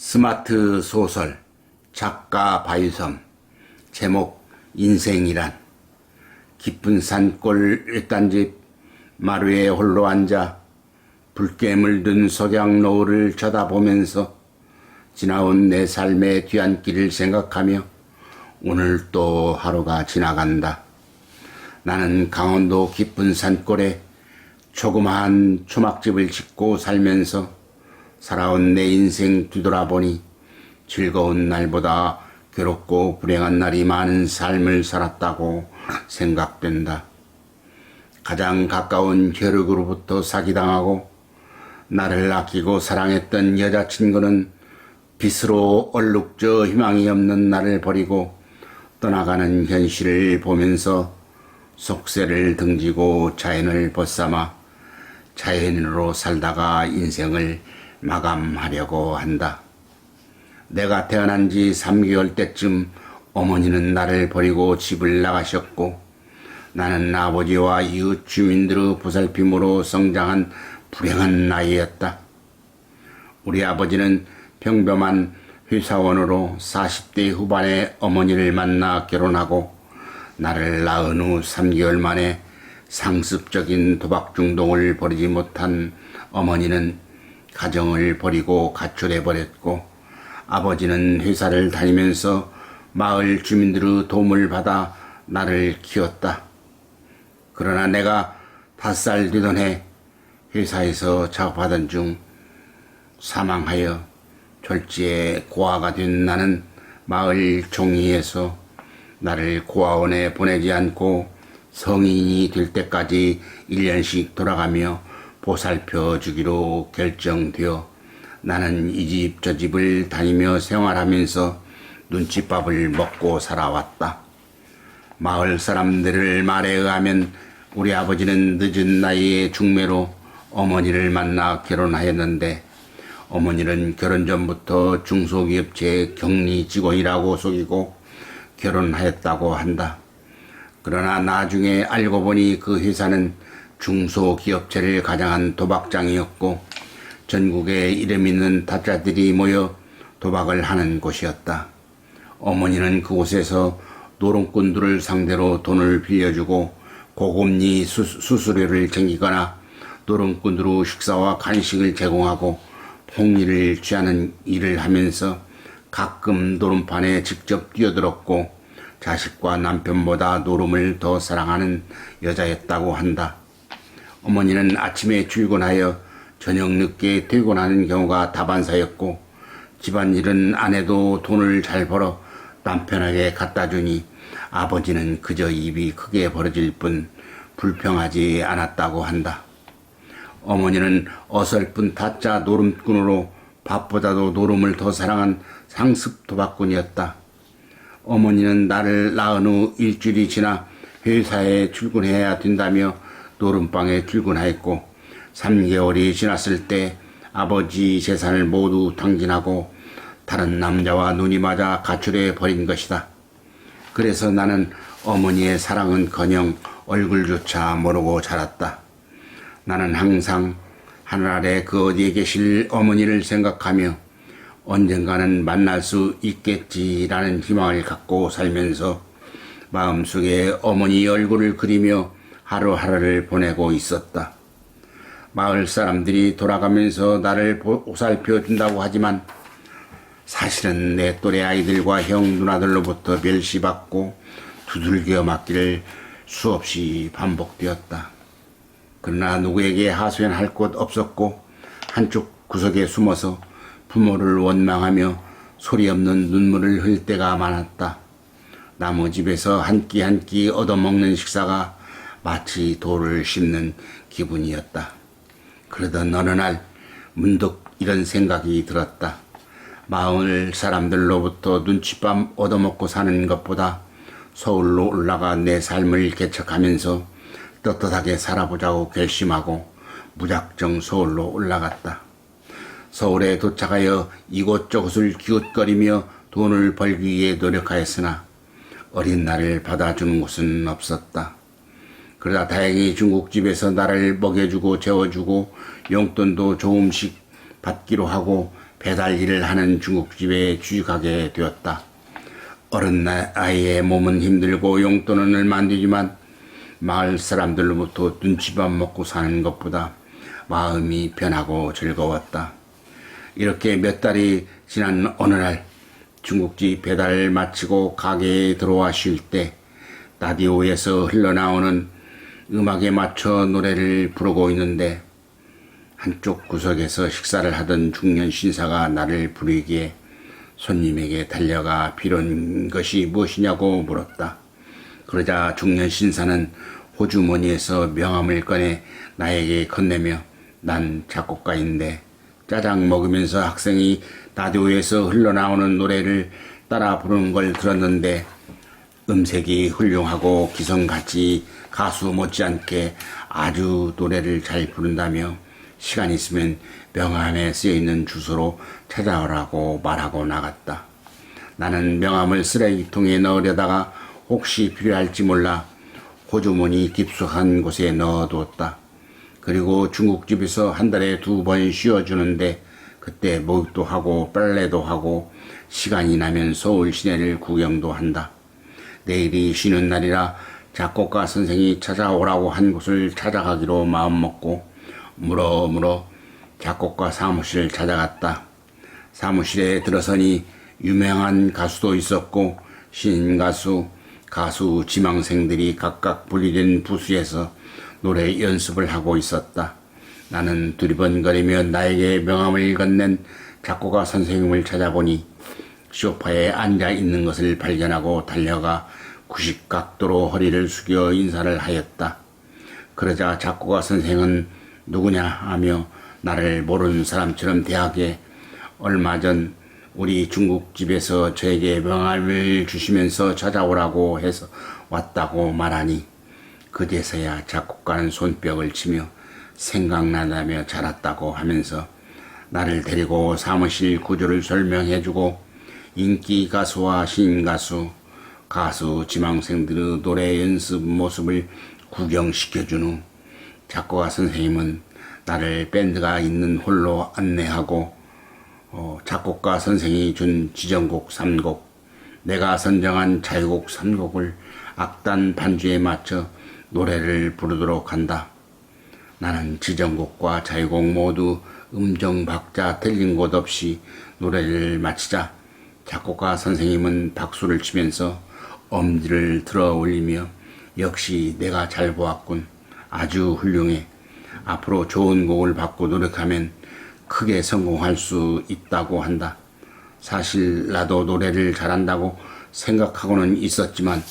스마트 소설 작가 바유섬. 제목 인생이란. 깊은 산골 일단집 마루에 홀로 앉아 붉게 물든 석양 노을을 쳐다보면서 지나온 내 삶의 뒤안길을 생각하며 오늘 또 하루가 지나간다. 나는 강원도 깊은 산골에 조그마한 초막집을 짓고 살면서 살아온 내 인생 뒤돌아보니 즐거운 날보다 괴롭고 불행한 날이 많은 삶을 살았다고 생각된다. 가장 가까운 혈육으로부터 사기당하고 나를 아끼고 사랑했던 여자친구는 빚으로 얼룩져 희망이 없는 나를 버리고 떠나가는 현실을 보면서 속세를 등지고 자연을 벗삼아 자연인으로 살다가 인생을 마감하려고 한다. 내가 태어난 지 3개월 때쯤 어머니는 나를 버리고 집을 나가셨고 나는 아버지와 이웃 주민들의 보살핌으로 성장한 불행한 나이였다. 우리 아버지는 평범한 회사원으로 40대 후반에 어머니를 만나 결혼하고 나를 낳은 후 3개월 만에 상습적인 도박 중독을 버리지 못한 어머니는 가정을 버리고 가출해 버렸고 아버지는 회사를 다니면서 마을 주민들의 도움을 받아 나를 키웠다. 그러나 내가 5살 되던 해 회사에서 작업하던 중 사망하여 졸지에 고아가 된 나는 마을 종이에서 나를 고아원에 보내지 않고 성인이 될 때까지 1년씩 돌아가며 보살펴 주기로 결정되어 나는 이 집 저 집을 다니며 생활하면서 눈칫밥을 먹고 살아왔다. 마을 사람들의 말에 의하면 우리 아버지는 늦은 나이에 중매로 어머니를 만나 결혼하였는데 어머니는 결혼 전부터 중소기업체 격리 직원이라고 속이고 결혼하였다고 한다. 그러나 나중에 알고 보니 그 회사는 중소기업체를 가장한 도박장이었고 전국에 이름 있는 타짜들이 모여 도박을 하는 곳이었다. 어머니는 그곳에서 노름꾼들을 상대로 돈을 빌려주고 고금리 수수료를 챙기거나 노름꾼들의 식사와 간식을 제공하고 폭리를 취하는 일을 하면서 가끔 노름판에 직접 뛰어들었고 자식과 남편보다 노름을 더 사랑하는 여자였다고 한다. 어머니는 아침에 출근하여 저녁 늦게 퇴근하는 경우가 다반사였고 집안일은 안 해도 돈을 잘 벌어 남편에게 갖다 주니 아버지는 그저 입이 크게 벌어질 뿐 불평하지 않았다고 한다. 어머니는 어설픈 타짜 노름꾼으로 밥보다도 노름을 더 사랑한 상습 도박꾼이었다. 어머니는 나를 낳은 후 일주일이 지나 회사에 출근해야 된다며 노름방에 출근하였고 3개월이 지났을 때 아버지 재산을 모두 탕진하고 다른 남자와 눈이 맞아 가출해 버린 것이다. 그래서 나는 어머니의 사랑은커녕 얼굴조차 모르고 자랐다. 나는 항상 하늘 아래 그 어디에 계실 어머니를 생각하며 언젠가는 만날 수 있겠지라는 희망을 갖고 살면서 마음속에 어머니 얼굴을 그리며 하루하루를 보내고 있었다. 마을 사람들이 돌아가면서 나를 보살펴 준다고 하지만 사실은 내 또래 아이들과 형 누나들로부터 멸시받고 두들겨 맞기를 수없이 반복되었다. 그러나 누구에게 하소연할 곳 없었고 한쪽 구석에 숨어서 부모를 원망하며 소리 없는 눈물을 흘릴 때가 많았다. 남의 집에서 한 끼 한 끼 얻어먹는 식사가 마치 돌을 씹는 기분이었다. 그러던 어느 날 문득 이런 생각이 들었다. 마을 사람들로부터 눈칫밥 얻어먹고 사는 것보다 서울로 올라가 내 삶을 개척하면서 떳떳하게 살아보자고 결심하고 무작정 서울로 올라갔다. 서울에 도착하여 이곳저곳을 기웃거리며 돈을 벌기 위해 노력하였으나 어린 나를 받아주는 곳은 없었다. 그러다 다행히 중국집에서 나를 먹여주고 재워주고 용돈도 조금씩 받기로 하고 배달 일을 하는 중국집에 취직하게 되었다. 어른 나이에 몸은 힘들고 용돈은 얼마 안 되지만 마을 사람들로부터 눈치밥 먹고 사는 것보다 마음이 편하고 즐거웠다. 이렇게 몇 달이 지난 어느 날 중국집 배달을 마치고 가게에 들어와 쉴 때 라디오에서 흘러나오는 음악에 맞춰 노래를 부르고 있는데 한쪽 구석에서 식사를 하던 중년 신사가 나를 부르기에 손님에게 달려가 필요한 것이 무엇이냐고 물었다. 그러자 중년 신사는 호주머니에서 명함을 꺼내 나에게 건네며 난 작곡가인데 짜장 먹으면서 학생이 라디오에서 흘러나오는 노래를 따라 부르는 걸 들었는데 음색이 훌륭하고 기성같이 가수 못지않게 아주 노래를 잘 부른다며 시간 있으면 명함에 쓰여있는 주소로 찾아오라고 말하고 나갔다. 나는 명함을 쓰레기통에 넣으려다가 혹시 필요할지 몰라 호주머니 깊숙한 곳에 넣어두었다. 그리고 중국집에서 한 달에 2번 쉬어주는데 그때 목욕도 하고 빨래도 하고 시간이 나면 서울 시내를 구경도 한다. 내일이 쉬는 날이라 작곡가 선생이 찾아오라고 한 곳을 찾아가기로 마음먹고 물어 작곡가 사무실을 찾아갔다. 사무실에 들어서니 유명한 가수도 있었고 신가수, 가수 지망생들이 각각 분리된 부스에서 노래 연습을 하고 있었다. 나는 두리번거리며 나에게 명함을 건넨 작곡가 선생님을 찾아보니 소파에 앉아 있는 것을 발견하고 달려가 90각도로 허리를 숙여 인사를 하였다. 그러자 작곡가 선생은 누구냐 하며 나를 모르는 사람처럼 대하게 얼마 전 우리 중국집에서 저에게 명함을 주시면서 찾아오라고 해서 왔다고 말하니 그제서야 작곡가는 손뼉을 치며 생각나다며 자랐다고 하면서 나를 데리고 사무실 구조를 설명해주고 인기 가수와 신가수, 가수 지망생들의 노래 연습 모습을 구경시켜준 후 작곡가 선생님은 나를 밴드가 있는 홀로 안내하고 작곡가 선생이 준 지정곡 3곡, 내가 선정한 자유곡 3곡을 악단 반주에 맞춰 노래를 부르도록 한다. 나는 지정곡과 자유곡 모두 음정 박자 틀린 곳 없이 노래를 마치자 작곡가 선생님은 박수를 치면서 엄지를 들어 올리며 역시 내가 잘 보았군. 아주 훌륭해. 앞으로 좋은 곡을 받고 노력하면 크게 성공할 수 있다고 한다. 사실 나도 노래를 잘한다고 생각하고는 있었지만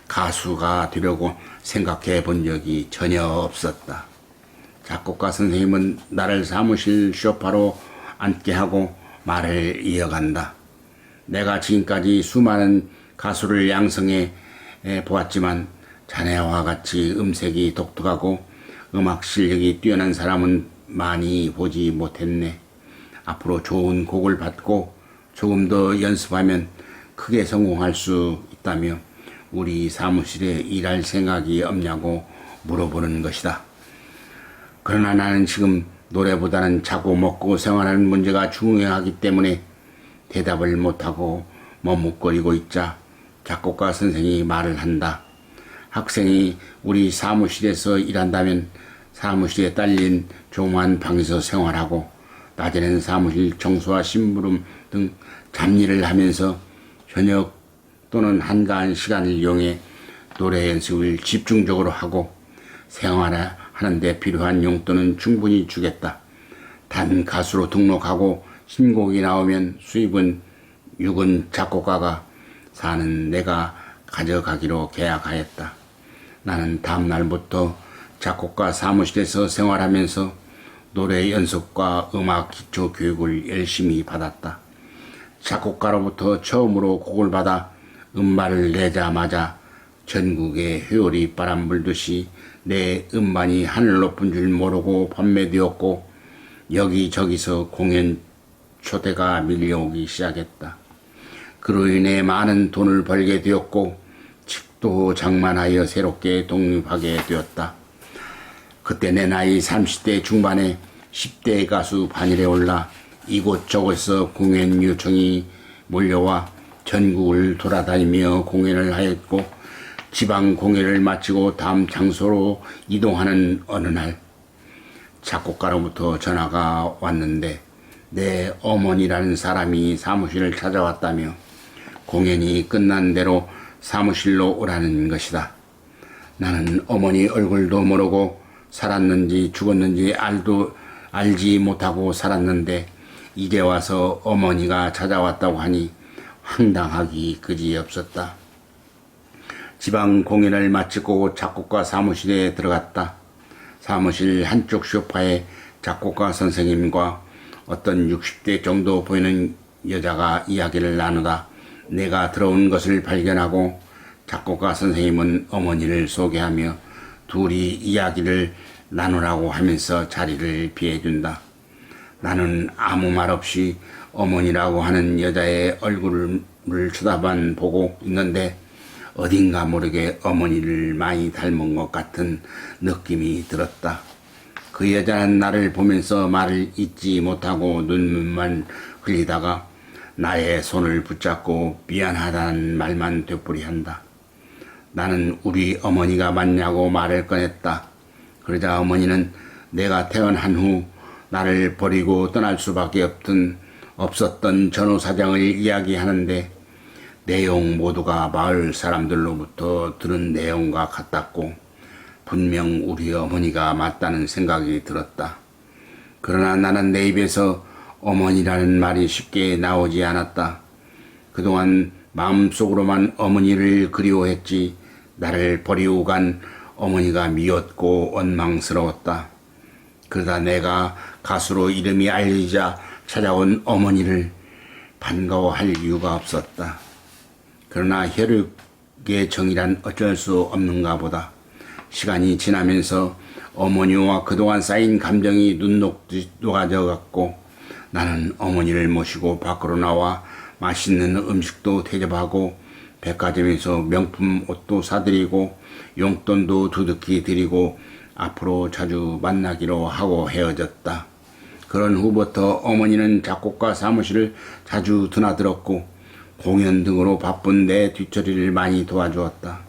가수가 되려고 생각해 본 적이 전혀 없었다. 작곡가 선생님은 나를 사무실 소파로 앉게 하고 말을 이어간다. 내가 지금까지 수많은 가수를 양성해 보았지만 자네와 같이 음색이 독특하고 음악 실력이 뛰어난 사람은 많이 보지 못했네. 앞으로 좋은 곡을 받고 조금 더 연습하면 크게 성공할 수 있다며 우리 사무실에 일할 생각이 없냐고 물어보는 것이다. 그러나 나는 지금 노래보다는 자고 먹고 생활하는 문제가 중요하기 때문에 대답을 못하고 머뭇거리고 있자 작곡가 선생이 말을 한다. 학생이 우리 사무실에서 일한다면 사무실에 딸린 조그만 방에서 생활하고 낮에는 사무실 청소와 심부름 등 잡일을 하면서 저녁 또는 한가한 시간을 이용해 노래 연습을 집중적으로 하고 생활하는 데 필요한 용돈은 충분히 주겠다. 단 가수로 등록하고 신곡이 나오면 수입은 육은 작곡가가 사는 내가 가져가기로 계약하였다. 나는 다음 날부터 작곡가 사무실에서 생활하면서 노래 연습과 음악 기초 교육을 열심히 받았다. 작곡가로부터 처음으로 곡을 받아 음반을 내자마자 전국에 회오리 바람 불듯이 내 음반이 하늘 높은 줄 모르고 판매되었고 여기저기서 공연 초대가 밀려오기 시작했다. 그로 인해 많은 돈을 벌게 되었고 집도 장만하여 새롭게 독립하게 되었다. 그때 내 나이 30대 중반에 10대 가수 반열에 올라 이곳저곳에서 공연 요청이 몰려와 전국을 돌아다니며 공연을 하였고, 지방 공연을 마치고 다음 장소로 이동하는 어느 날 작곡가로부터 전화가 왔는데 내 어머니라는 사람이 사무실을 찾아왔다며 공연이 끝난 대로 사무실로 오라는 것이다. 나는 어머니 얼굴도 모르고 살았는지 죽었는지 알지 못하고 살았는데 이제 와서 어머니가 찾아왔다고 하니 황당하기 그지없었다. 지방 공연을 마치고 작곡가 사무실에 들어갔다. 사무실 한쪽 소파에 작곡가 선생님과 어떤 60대 정도 보이는 여자가 이야기를 나누다 내가 들어온 것을 발견하고 작곡가 선생님은 어머니를 소개하며 둘이 이야기를 나누라고 하면서 자리를 비해준다. 나는 아무 말 없이 어머니라고 하는 여자의 얼굴을 쳐다만 보고 있는데 어딘가 모르게 어머니를 많이 닮은 것 같은 느낌이 들었다. 그 여자는 나를 보면서 말을 잇지 못하고 눈물만 흘리다가 나의 손을 붙잡고 미안하다는 말만 되풀이한다. 나는 우리 어머니가 맞냐고 말을 꺼냈다. 그러자 어머니는 내가 태어난 후 나를 버리고 떠날 수밖에 없었던 전후사정을 이야기하는데 내용 모두가 마을 사람들로부터 들은 내용과 같았고 분명 우리 어머니가 맞다는 생각이 들었다. 그러나 나는 내 입에서 어머니라는 말이 쉽게 나오지 않았다. 그동안 마음속으로만 어머니를 그리워했지 나를 버리고 간 어머니가 미웠고 원망스러웠다. 그러다 내가 가수로 이름이 알리자 찾아온 어머니를 반가워할 이유가 없었다. 그러나 혈육의 정이란 어쩔 수 없는가 보다. 시간이 지나면서 어머니와 그동안 쌓인 감정이 눈 녹듯 녹아져갔고 나는 어머니를 모시고 밖으로 나와 맛있는 음식도 대접하고 백화점에서 명품 옷도 사드리고 용돈도 두둑히 드리고 앞으로 자주 만나기로 하고 헤어졌다. 그런 후부터 어머니는 작곡가 사무실을 자주 드나들었고 공연 등으로 바쁜 내 뒷처리를 많이 도와주었다.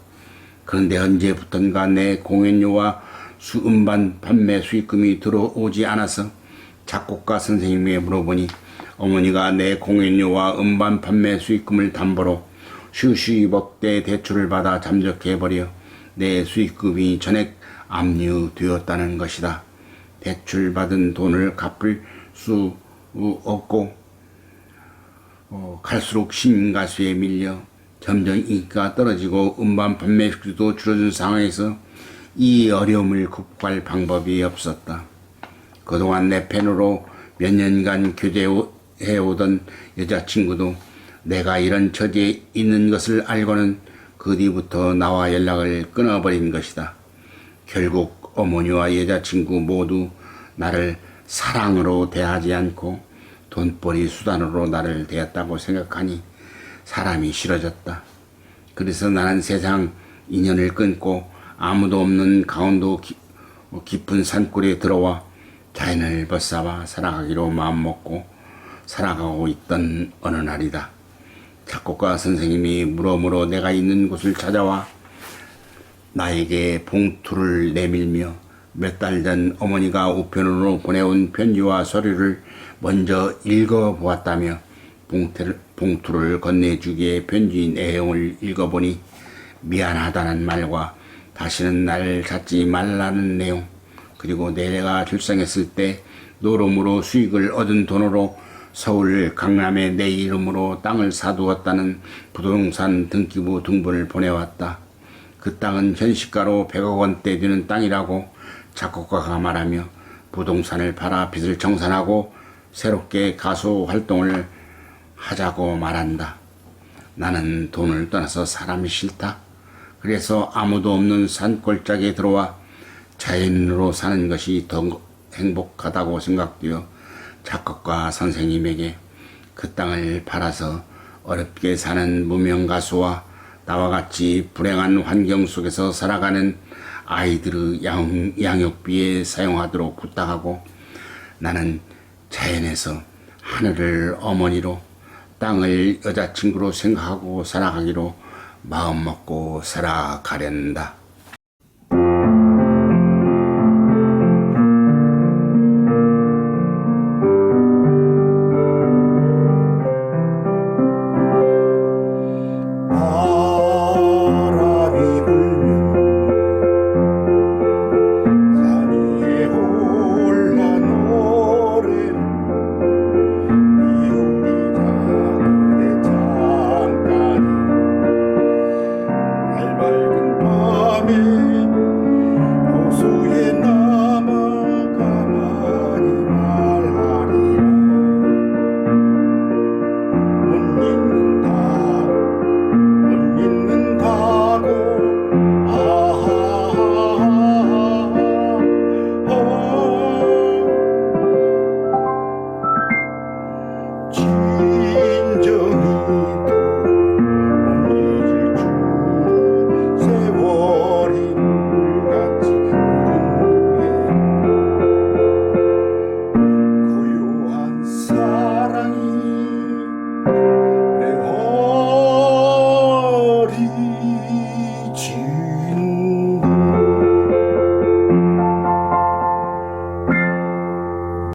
그런데 언제부턴가 내 공연료와 음반 판매 수익금이 들어오지 않아서 작곡가 선생님에 물어보니 어머니가 내 공연료와 음반 판매 수익금을 담보로 수십억대 대출을 받아 잠적해버려 내 수익금이 전액 압류되었다는 것이다. 대출받은 돈을 갚을 수 없고 갈수록 신가수에 밀려 점점 인기가 떨어지고 음반 판매 수도 줄어든 상황에서 이 어려움을 극복할 방법이 없었다. 그동안 내 팬으로 몇 년간 교제해오던 여자친구도 내가 이런 처지에 있는 것을 알고는 그 뒤부터 나와 연락을 끊어버린 것이다. 결국 어머니와 여자친구 모두 나를 사랑으로 대하지 않고 돈벌이 수단으로 나를 대했다고 생각하니 사람이 싫어졌다. 그래서 나는 세상 인연을 끊고 아무도 없는 강원도 깊은 산골에 들어와 자연을 벗삼아 살아가기로 마음먹고 살아가고 있던 어느 날이다. 작곡가 선생님이 물어물어 내가 있는 곳을 찾아와 나에게 봉투를 내밀며 몇 달 전 어머니가 우편으로 보내온 편지와 서류를 먼저 읽어보았다며 봉투를 건네주기에 편지 내용을 읽어보니 미안하다는 말과 다시는 날 찾지 말라는 내용, 그리고 내가 출생했을 때 노름으로 수익을 얻은 돈으로 서울 강남에 내 이름으로 땅을 사두었다는 부동산 등기부 등본을 보내왔다. 그 땅은 현시가로 100억 원대 되는 땅이라고 작곡가가 말하며 부동산을 팔아 빚을 청산하고 새롭게 가수 활동을 하자고 말한다. 나는 돈을 떠나서 사람이 싫다. 그래서 아무도 없는 산골짜기에 들어와 자연으로 사는 것이 더 행복하다고 생각되어 작곡가 선생님에게 그 땅을 팔아서 어렵게 사는 무명 가수와 나와 같이 불행한 환경 속에서 살아가는 아이들의 양육비에 사용하도록 부탁하고 나는 자연에서 하늘을 어머니로 땅을 여자친구로 생각하고 살아가기로 마음먹고 살아가련다.